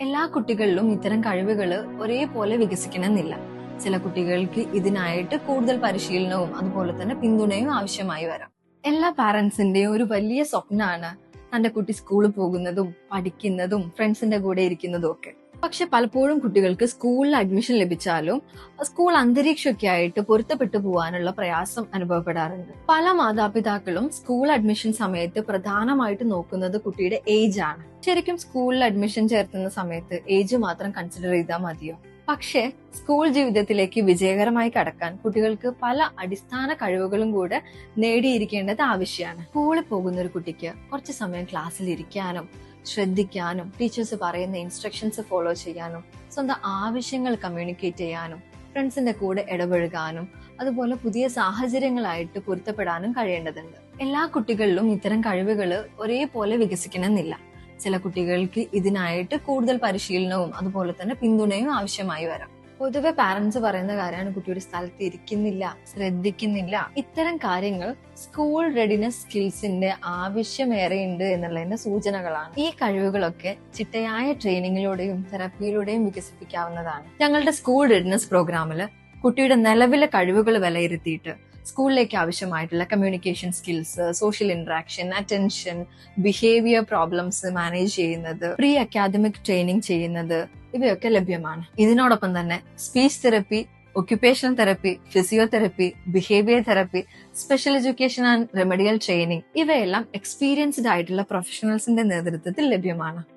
എല്ലാ കുട്ടികളിലും ഇത്തരം കഴിവുകൾ ഒരേപോലെ വികസിക്കണമെന്നില്ല. ചില കുട്ടികൾക്ക് ഇതിനായിട്ട് കൂടുതൽ പരിശീലനവും അതുപോലെ തന്നെ പിന്തുണയും ആവശ്യമായി വരാം. എല്ലാ പാരന്റ്സിന്റെയും ഒരു വലിയ സ്വപ്നമാണ് തന്റെ കുട്ടി സ്കൂളിൽ പോകുന്നതും പഠിക്കുന്നതും ഫ്രണ്ട്സിന്റെ കൂടെ ഇരിക്കുന്നതും ഒക്കെ. പക്ഷെ പലപ്പോഴും കുട്ടികൾക്ക് സ്കൂളിൽ അഡ്മിഷൻ ലഭിച്ചാലും സ്കൂൾ അന്തരീക്ഷമൊക്കെ ആയിട്ട് പൊരുത്തപ്പെട്ടു പോകാനുള്ള പ്രയാസം അനുഭവപ്പെടാറുണ്ട്. പല മാതാപിതാക്കളും സ്കൂൾ അഡ്മിഷൻ സമയത്ത് പ്രധാനമായിട്ട് നോക്കുന്നത് കുട്ടിയുടെ ഏജ് ആണ്. ശരിക്കും സ്കൂളിൽ അഡ്മിഷൻ ചേർത്തുന്ന സമയത്ത് ഏജ് മാത്രം കൺസിഡർ ചെയ്താൽ മതിയോ? പക്ഷേ സ്കൂൾ ജീവിതത്തിലേക്ക് വിജയകരമായി കടക്കാൻ കുട്ടികൾക്ക് പല അടിസ്ഥാന കഴിവുകളും കൂടെ നേടിയിരിക്കേണ്ടത് ആവശ്യമാണ്. സ്കൂളിൽ പോകുന്ന ഒരു കുട്ടിക്ക് കുറച്ച് സമയം ക്ലാസ്സിൽ ഇരിക്കാനും ശ്രദ്ധിക്കാനും ടീച്ചേഴ്സ് പറയുന്ന ഇൻസ്ട്രക്ഷൻസ് ഫോളോ ചെയ്യാനും സ്വന്തം ആവശ്യങ്ങൾ കമ്മ്യൂണിക്കേറ്റ് ചെയ്യാനും ഫ്രണ്ട്സിന്റെ കൂടെ ഇടപഴകാനും അതുപോലെ പുതിയ സാഹചര്യങ്ങളായിട്ട് പൊരുത്തപ്പെടാനും കഴിയേണ്ടതുണ്ട്. എല്ലാ കുട്ടികളിലും ഇത്തരം കഴിവുകൾ ഒരേപോലെ വികസിക്കണമെന്നില്ല. ചില കുട്ടികൾക്ക് ഇതിനായിട്ട് കൂടുതൽ പരിശീലനവും അതുപോലെ തന്നെ പിന്തുണയും ആവശ്യമായി വരാം. പൊതുവെ പാരന്റ്സ് പറയുന്ന കാര്യമാണ് കുട്ടിയുടെ സ്ഥലത്ത് ഇരിക്കുന്നില്ല, ശ്രദ്ധിക്കുന്നില്ല. ഇത്തരം കാര്യങ്ങൾ സ്കൂൾ റെഡിനെസ് സ്കിൽസിന്റെ ആവശ്യമേറെയുണ്ട് എന്നുള്ളതിന്റെ സൂചനകളാണ്. ഈ കഴിവുകളൊക്കെ ചിട്ടയായ ട്രെയിനിങ്ങിലൂടെയും തെറാപ്പിയിലൂടെയും വികസിപ്പിക്കാവുന്നതാണ്. ഞങ്ങളുടെ സ്കൂൾ റെഡിനെസ് പ്രോഗ്രാമില് കുട്ടിയുടെ നിലവിലെ കഴിവുകൾ വിലയിരുത്തിയിട്ട് സ്കൂളിലേക്ക് ആവശ്യമായിട്ടുള്ള communication skills, social interaction, attention, behaviour problems manage ചെയ്യുന്നത്, പ്രീ അക്കാദമിക് ട്രെയിനിങ് ചെയ്യുന്നത് ഇവയൊക്കെ ലഭ്യമാണ്. ഇതിനോടൊപ്പം തന്നെ speech therapy, occupational therapy, physiotherapy, behaviour therapy, special education and remedial training ഇവയെല്ലാം എക്സ്പീരിയൻസ്ഡ് ആയിട്ടുള്ള പ്രൊഫഷണൽസിന്റെ നേതൃത്വത്തിൽ ലഭ്യമാണ്.